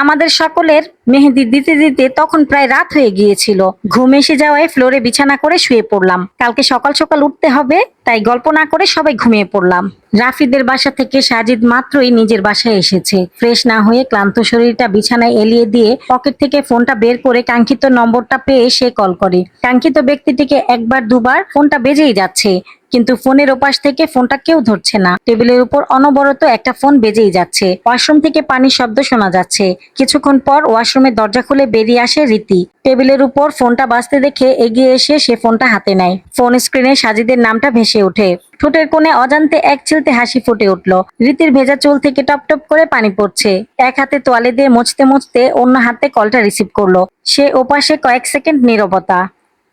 আমাদের সকলের মেহেদি দিতে দিতে তখন প্রায় রাত হয়ে গিয়েছিল। ঘুম এসে যাওয়ায় ফ্লোরে বিছানা করে শুয়ে পড়লাম। কালকে সকাল সকাল উঠতে হবে, তাই গল্প না করে সবাই ঘুমিয়ে পড়লাম। রাফিদের বাসা থেকে সাজিদ মাত্রই নিজের বাসায় এসেছে। ফ্রেশ না হয়ে ক্লান্ত শরীরটা বিছানায় এলিয়ে দিয়ে পকেট থেকে ফোনটা বের করে কাঙ্ক্ষিত নম্বরটা পেয়ে সে কল করে। কাঙ্ক্ষিত ব্যক্তিটিকে একবার দুবার ফোনটা বেজেই যাচ্ছে, কিন্তু ফোনের ওপাশ থেকে ফোনটা কেউ ধরছে না। টেবিলের উপর অনবরত একটা ফোন বেজেই যাচ্ছে। ওয়াশরুম থেকে পানির শব্দ শোনা যাচ্ছে। কিছুক্ষণ পর ওয়াশরুমের দরজা খুলে বেরিয়ে আসে রীতি। টেবিলের উপর ফোনটা বাজতে দেখে এগিয়ে এসে সে ফোনটা হাতে নেয়। ফোন স্ক্রিনে সাজিদের নামটা ভেসে ওঠে। ঠোঁটের কোণে অজান্তে এক চিলতে হাসি ফুটে উঠল। রীতির ভেজা চুল থেকে টপ টপ করে পানি পড়ছে। এক হাতে তোয়ালে দিয়ে মুছতে মুছতে অন্য হাতে কলটা রিসিভ করলো। সে ওপাশে কয়েক সেকেন্ড নীরবতা।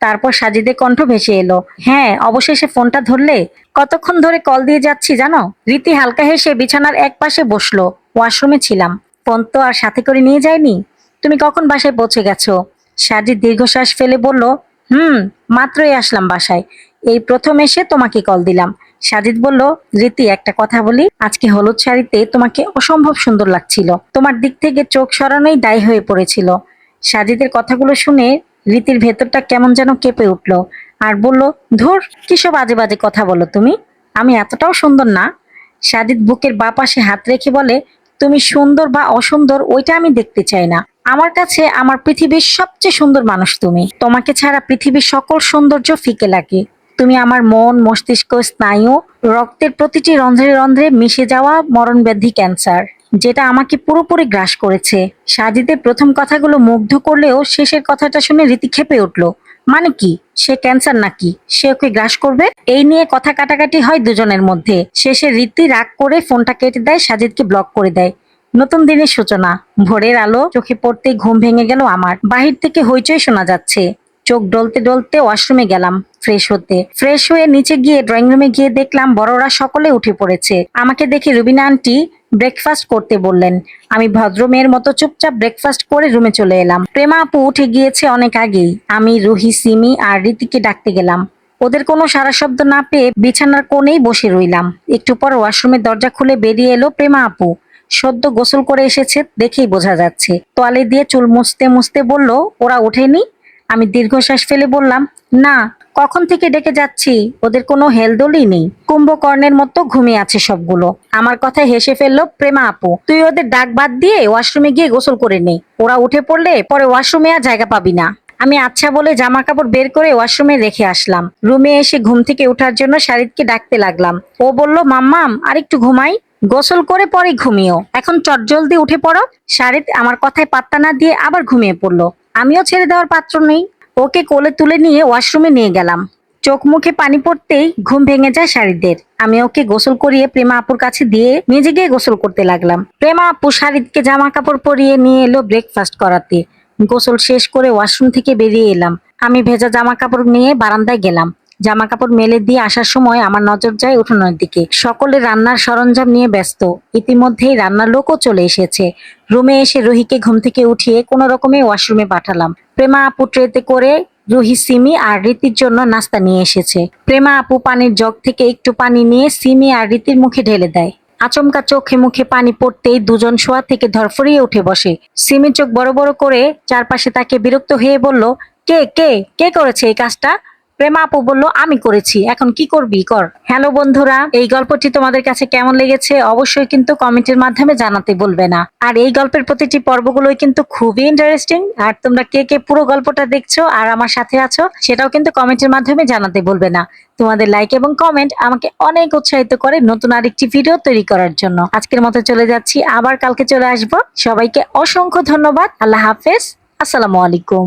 তারপর সাজিদের কণ্ঠ ভেসে এলো, হ্যাঁ অবশেষে ফোনটা ধরলে? কতক্ষণ ধরে কল দিয়ে যাচ্ছি জানো? রীতি হালকা হেসে বিছানার এক পাশে বসলো। ওয়াশরুমে ছিলাম, ফোন তো আর সাথে করে নিয়ে যায়নি। তুমি কখন বাসায় পৌঁছে গেছো? সাজিদ দীর্ঘশ্বাস ফেলে বলল, মাত্রই আসলাম বাসায়। এই প্রথম এসে তোমাকে কল দিলাম। সাজিদ বলল, রীতি একটা কথা বলি, আজকে হলুদ শাড়িতে তোমাকে অসম্ভব সুন্দর লাগছিল। তোমার দিক থেকে চোখ সরানোই দায়ী হয়ে পড়েছিল। সাজিদের কথাগুলো শুনে রীতির ভেতরটা কেমন যেন কেঁপে উঠল আর বলল, ধুর, কিসব বাজে বাজে কথা বলো তুমি, আমি এতটাও সুন্দর না। সাজিদ বুকের বাঁ পাশে হাত রেখে বলে, তুমি সুন্দর বা অসুন্দর ওইটা আমি দেখতে চাই না। আমার কাছে আমার পৃথিবীর সবচেয়ে সুন্দর মানুষ তুমি। তোমাকে ছাড়া পৃথিবীর সকল সৌন্দর্য ফিকে লাগে। তুমি আমার মন, মস্তিষ্ক, স্নায়ু, রক্তের প্রতিটি রন্ধ্রে রন্ধ্রে মিশে যাওয়া মরণব্যাধি ক্যান্সার, যেটা আমাকে পুরোপুরি গ্রাস করেছে। সাজিদের প্রথম কথাগুলো মুগ্ধ করলেও শেষের কথাটা শুনে রীতি ক্ষেপে উঠল। মানে কি, সে ক্যান্সার নাকি? সে ওকে গ্রাস করবে? এই নিয়ে কথা কাটাকাটি হয় দুজনের মধ্যে। শেষে রীতি রাগ করে ফোনটা কেটে দেয়, সাজিদকে ব্লক করে দেয়। নতুন দিনের সূচনা। ভোরের আলো চোখে পড়তেই ঘুম ভেঙে গেল আমার। বাহির থেকে হইচই শোনা যাচ্ছে। চোখ ডলতে ডলতে ওয়াশরুমে গেলাম ফ্রেশ হতে। ফ্রেশ হয়ে নিচে গিয়ে ড্রয়িং রুমে গিয়ে দেখলাম বড়রা সকলে উঠে পড়েছে। আমাকে দেখে রুবিনা আন্টি ব্রেকফাস্ট করতে বললেন। আমি ভদ্র মেয়ের মতো চুপচাপ ব্রেকফাস্ট করে রুমে চলে এলাম। প্রেমা আপু উঠে গিয়েছে অনেক আগেই। আমি, রুহি, সিমি আর রীতিকে ডাকতে গেলাম। ওদের কোনো সারা শব্দ না পেয়ে বিছানার কোণেই বসে রইলাম। একটু পর ওয়াশরুমের দরজা খুলে বেরিয়ে এলো প্রেমা আপু। সদ্য গোসল করে এসেছে দেখেই বোঝা যাচ্ছে। তোয়ালে দিয়ে চুল মুছতে মুছতে বলল, ওরা ওঠেনি? আমি দীর্ঘশ্বাস ফেলে বললাম, না, কখন থেকে ডেকে যাচ্ছি, ওদের কোনো হেলদোলই নেই। কুম্ভকর্ণের মতো ঘুমিয়ে আছে সবগুলো। আমার কথায় হেসে ফেললো প্রেমা আপু, তুই ওদের ডাক বাদ দিয়ে ওয়াশরুমে গিয়ে গোসল করে নে। ওরা উঠে পড়লে পরে ওয়াশরুমে আর জায়গা পাবি না। আমি আচ্ছা বলে জামা কাপড় বের করে ওয়াশরুমে রেখে আসলাম। রুমে এসে ঘুম থেকে ওঠার জন্য শারিদকে ডাকতে লাগলাম। ও বলল, মাম্মাম আর একটু ঘুমাই, গোসল করে পরে ঘুমিও, এখন চটজলদি উঠে পড়ো। শারিদ আমার কথায় পাত্তা না দিয়ে আবার ঘুমিয়ে পড়লো। আমিও ছেড়ে দেওয়ার পাত্র নেই। ওকে কোলে তুলে নিয়ে ওয়াশরুমে নিয়ে গেলাম। চোখ মুখে পানি পড়তেই ঘুম ভেঙে যায় শারিদের। আমি ওকে গোসল করিয়ে প্রেমা আপুর কাছে দিয়ে নিজে গিয়ে গোসল করতে লাগলাম। প্রেমা আপু শারিদকে জামা কাপড় পরিয়ে নিয়ে এলো ব্রেকফাস্ট করাতে। গোসল শেষ করে ওয়াশরুম থেকে বেরিয়ে এলাম। আমি ভেজা জামা কাপড় নিয়ে বারান্দায় গেলাম। জামা কাপড় মেলে দিয়ে আসার সময় আমার নজর যায় উঠোনের দিকে। সকলে রান্নার সরঞ্জাম নিয়ে ব্যস্ত। ইতিমধ্যেই রান্নার লোকও চলে এসেছে। রুমে এসে রুহিকে ঘুম থেকে উঠিয়ে কোনো রকমে ওয়াশরুমে পাঠালাম। প্রেমা আপু ট্রেতে করে রুহি, সিমি আর রীতির জন্য নাস্তা নিয়ে এসেছে। প্রেমা আপু পানির জগ থেকে একটু পানি নিয়ে সিমি আর রীতির মুখে ঢেলে দেয়। আচমকা চোখে মুখে পানি পড়তেই দুজন শোয়া থেকে ধরফরিয়ে উঠে বসে। সিমি চোখ বড় বড় করে চারপাশে তাকে বিরক্ত হয়ে বলল, কে কে কে করেছে এই কাজটা? প্রেমা আপু বলল, আমি করেছি, এখন কি করবি কর। হ্যালো বন্ধুরা, এই গল্পটি তোমাদের কাছে কেমন লেগেছে অবশ্যই কিন্তু কমেন্টের মাধ্যমে জানাতে ভুলবে না। আর এই গল্পের প্রতিটি পর্বগুলোই কিন্তু খুবই ইন্টারেস্টিং। আর তোমরা কে কে পুরো গল্পটা দেখছো আর আমার সাথে আছো সেটাও কিন্তু কমেন্টের মাধ্যমে জানাতে ভুলবে না। তোমাদের লাইক এবং কমেন্ট আমাকে অনেক উৎসাহিত করে নতুন আরেকটি ভিডিও তৈরি করার জন্য। আজকের মতো চলে যাচ্ছি, আবার কালকে চলে আসবো। সবাইকে অসংখ্য ধন্যবাদ। আল্লাহ হাফেজ। আসসালামু আলাইকুম।